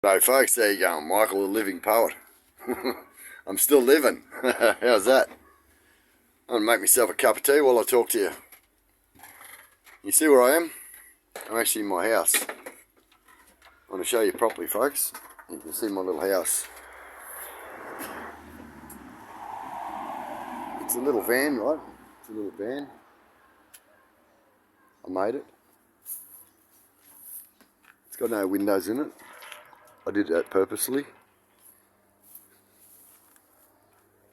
So folks, there you go, Michael the living poet. I'm still living. How's that? I'm going to make myself a cup of tea while I talk to you. You see where I am? I'm actually in my house. I want to show you properly, folks. You can see my little house. It's a little van, right? It's a little van. I made it. It's got no windows in it. I did that purposely.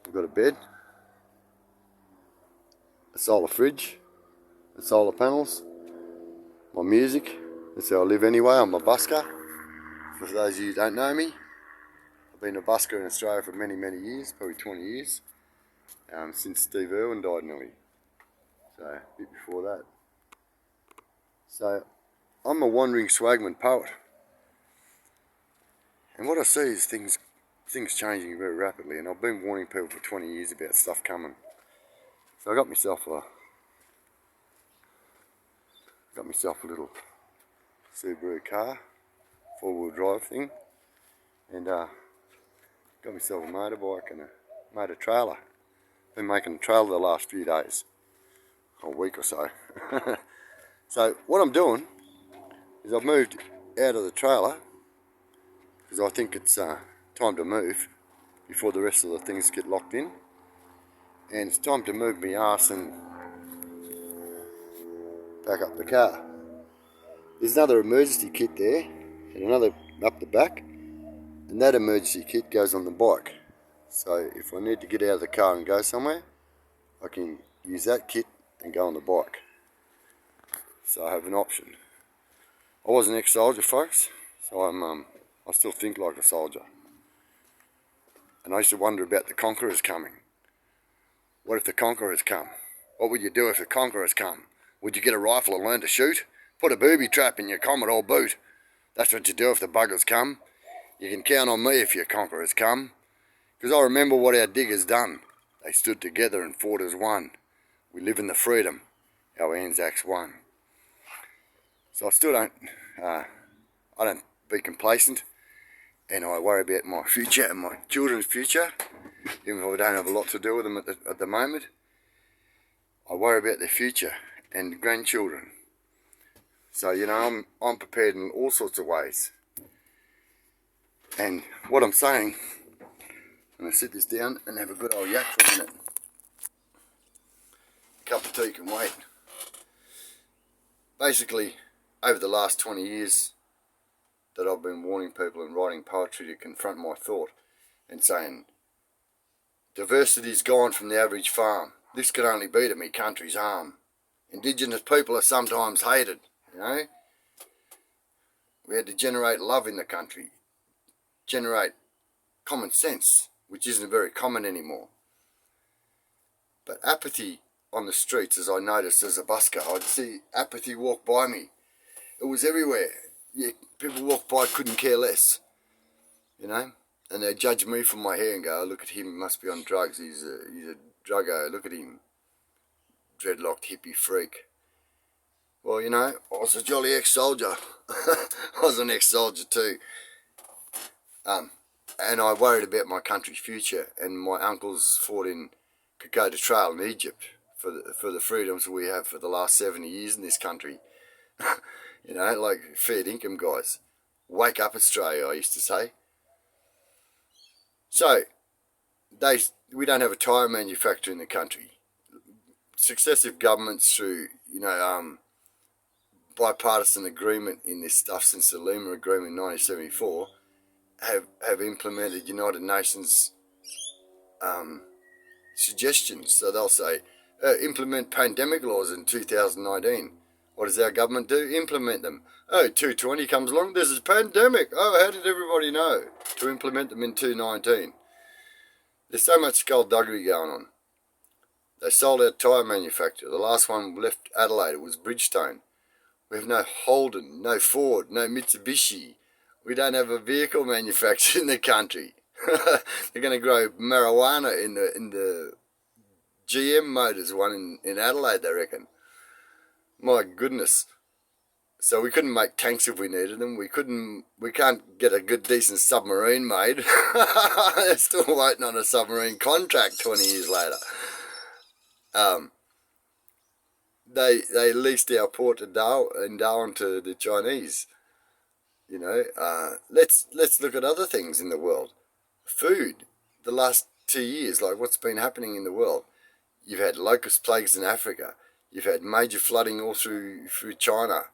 I've got a bed, a solar fridge, the solar panels, my music. That's how I live anyway. I'm a busker. For those of you who don't know me, I've been a busker in Australia for many, many years, probably 20 years, since Steve Irwin died nearly. So, a bit before that. So, I'm a wandering swagman poet. And what I see is things changing very rapidly, and I've been warning people for 20 years about stuff coming. So I got myself a little Subaru car, 4-wheel drive thing, and got myself a motorbike and made a trailer. Been making a trailer the last few days, a week or so. So what I'm doing is I've moved out of the trailer because I think it's time to move before the rest of the things get locked in, and it's time to move my arse and back up the car. There's another emergency kit there and another up the back, and that emergency kit goes on the bike. So if I need to get out of the car and go somewhere, I can use that kit and go on the bike. So I have an option. I was an ex-soldier, folks, so I still think like a soldier. And I used to wonder about the conquerors coming. What if the conquerors come? What would you do if the conquerors come? Would you get a rifle and learn to shoot? Put a booby trap in your Commodore boot. That's what you do if the buggers come. You can count on me if your conquerors come. Because I remember what our diggers done. They stood together and fought as one. We live in the freedom our Anzacs won. So I still don't, I don't be complacent. And I worry about my future and my children's future, even if I don't have a lot to do with them at the moment. I worry about their future and grandchildren. So, you know, I'm prepared in all sorts of ways. And what I'm saying, I'm going to sit this down and have a good old yak for a minute. A cup of tea can wait. Basically, over the last 20 years, that I've been warning people and writing poetry to confront my thought and saying, diversity's gone from the average farm. This could only be to me country's harm. Indigenous people are sometimes hated, you know. We had to generate love in the country, generate common sense, which isn't very common anymore. But apathy on the streets, as I noticed as a busker, I'd see apathy walk by me. It was everywhere. Yeah, people walk by, couldn't care less, you know, and they judge me from my hair and go, oh, look at him, he must be on drugs, he's a druggo, look at him, dreadlocked hippie freak. Well, you know, I was a jolly ex-soldier. I was an ex-soldier too, and I worried about my country's future, and my uncles fought in Kokoda Trail in Egypt for the freedoms we have for the last 70 years in this country. You know, like fair income guys. Wake up, Australia, I used to say. So, we don't have a tyre manufacturer in the country. Successive governments through, you know, bipartisan agreement in this stuff since the Lima Agreement in 1974 have implemented United Nations suggestions. So they'll say, implement pandemic laws in 2019. What does our government do? Implement them. Oh, 220 comes along, there's a pandemic. Oh, how did everybody know to implement them in 219? There's so much skullduggery going on. They sold our tyre manufacturer. The last one left Adelaide was Bridgestone. We have no Holden, no Ford, no Mitsubishi. We don't have a vehicle manufacturer in the country. They're going to grow marijuana in the GM Motors one in Adelaide, they reckon. My goodness. So we couldn't make tanks if we needed them. We can't get a good decent submarine made. They're still waiting on a submarine contract 20 years later. They leased our port in Darwin to the Chinese. Let's look at other things in the world. Food. The last 2 years, like what's been happening in the world. You've had locust plagues in Africa. You've had major flooding all through China.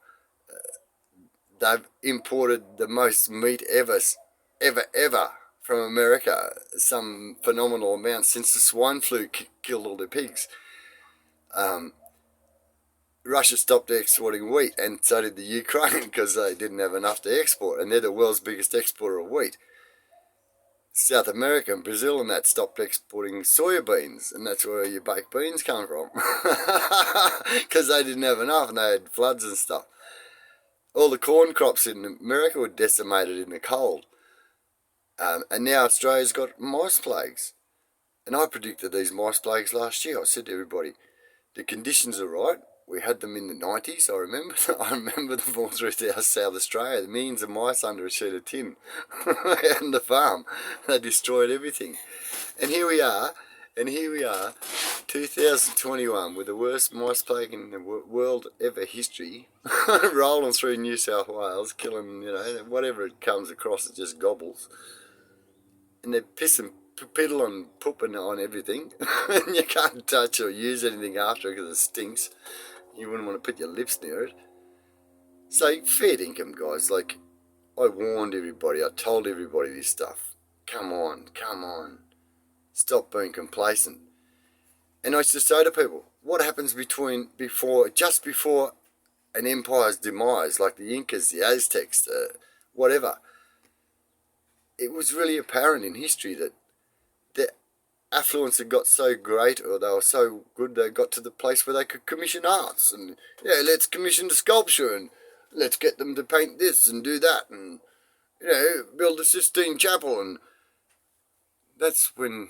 They've imported the most meat ever from America. Some phenomenal amount since the swine flu killed all the pigs. Russia stopped exporting wheat, and so did the Ukraine, because they didn't have enough to export, and they're the world's biggest exporter of wheat. South America and Brazil and that stopped exporting soya beans, and that's where your baked beans come from, because they didn't have enough and they had floods and stuff. All the corn crops in America were decimated in the cold, and now Australia's got mice plagues. And I predicted these mice plagues last year. I said to everybody, the conditions are right. We had them in the 90s, I remember. I remember them all through South Australia. The millions of mice under a sheet of tin out on the farm. They destroyed everything. And here we are, 2021, with the worst mice plague in the world ever history, rolling through New South Wales, killing, whatever it comes across, it just gobbles. And they're pissing, piddling, pooping on everything. And you can't touch or use anything after because it stinks. You wouldn't want to put your lips near it. So, fair income, guys. Like, I warned everybody, I told everybody this stuff. Come on. Stop being complacent. And I used to say to people, what happens just before an empire's demise, like the Incas, the Aztecs, whatever? It was really apparent in history that the affluence had got so great, or they were so good, they got to the place where they could commission arts, and let's commission the sculpture, and let's get them to paint this and do that, and build a Sistine Chapel. And that's when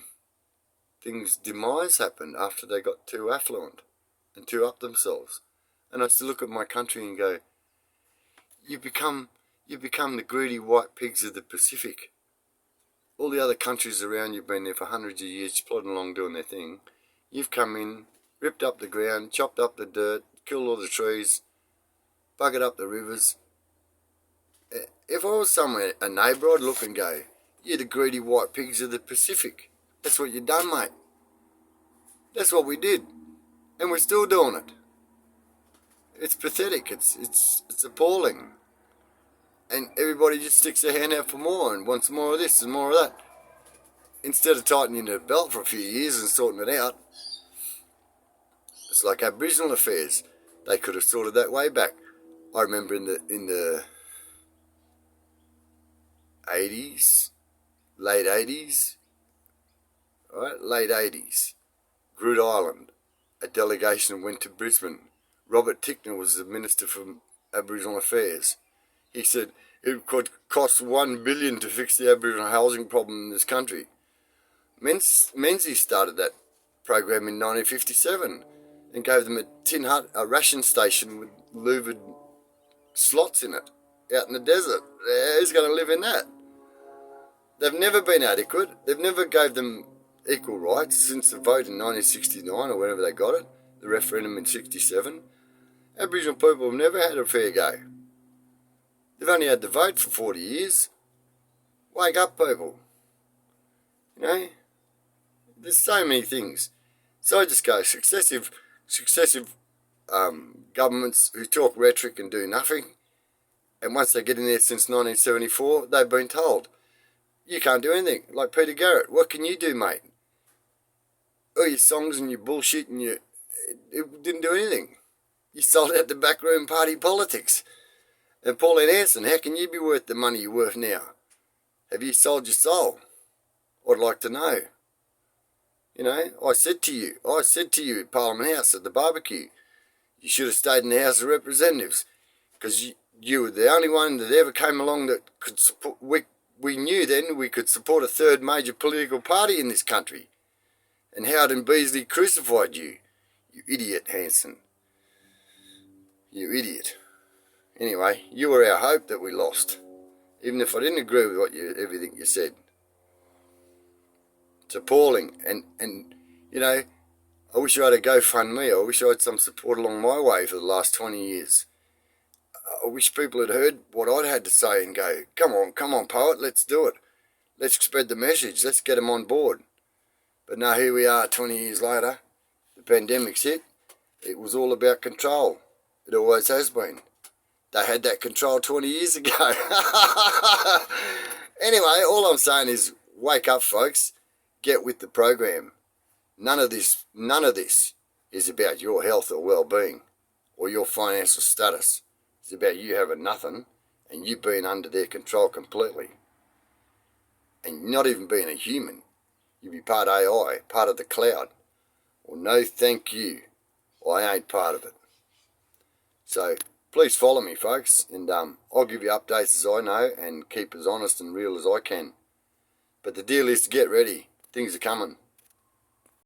things demise happened, after they got too affluent and too up themselves. And I used to look at my country and go, you become the greedy white pigs of the Pacific. All the other countries around you've been there for hundreds of years, plodding along doing their thing. You've come in, ripped up the ground, chopped up the dirt, killed all the trees, buggered up the rivers. If I was somewhere, a neighbour, I'd look and go, you're the greedy white pigs of the Pacific. That's what you done, mate. That's what we did. And we're still doing it. It's pathetic. It's appalling. And everybody just sticks their hand out for more and wants more of this and more of that. Instead of tightening their belt for a few years and sorting it out. It's like Aboriginal affairs. They could have sorted that way back. I remember in the 80s, late 80s, late 80s, Groote Island, a delegation went to Brisbane. Robert Tickner was the Minister for Aboriginal Affairs. He said it could cost $1 billion to fix the Aboriginal housing problem in this country. Menzies started that program in 1957 and gave them a tin hut, a ration station with louvered slots in it, out in the desert. Who's going to live in that? They've never been adequate. They've never gave them equal rights since the vote in 1969 or whenever they got it, the referendum in 67. Aboriginal people have never had a fair go. They've only had the vote for 40 years. Wake up, people. There's so many things. So I just go, successive governments who talk rhetoric and do nothing. And once they get in there since 1974, they've been told, you can't do anything. Like Peter Garrett, what can you do, mate? All your songs and your bullshit and it didn't do anything. You sold out the backroom party politics. And Pauline Hanson, how can you be worth the money you're worth now? Have you sold your soul? I'd like to know. I said to you at Parliament House at the barbecue, you should have stayed in the House of Representatives, because you were the only one that ever came along that could support. We knew then we could support a third major political party in this country. And Howard and Beazley crucified you. You idiot, Hanson. You idiot. Anyway, you were our hope that we lost, even if I didn't agree with everything you said. It's appalling, and you know, I wish I had a GoFundMe. I wish I had some support along my way for the last 20 years. I wish people had heard what I'd had to say and go, come on, poet, let's do it. Let's spread the message. Let's get them on board. But now here we are 20 years later. The pandemic's hit. It was all about control. It always has been. They had that control 20 years ago. Anyway, all I'm saying is wake up, folks. Get with the program. None of this is about your health or well-being or your financial status. It's about you having nothing and you being under their control completely. And not even being a human. You be part AI, part of the cloud. Well, no thank you. I ain't part of it. So please follow me, folks, and I'll give you updates as I know and keep as honest and real as I can. But the deal is to get ready. Things are coming.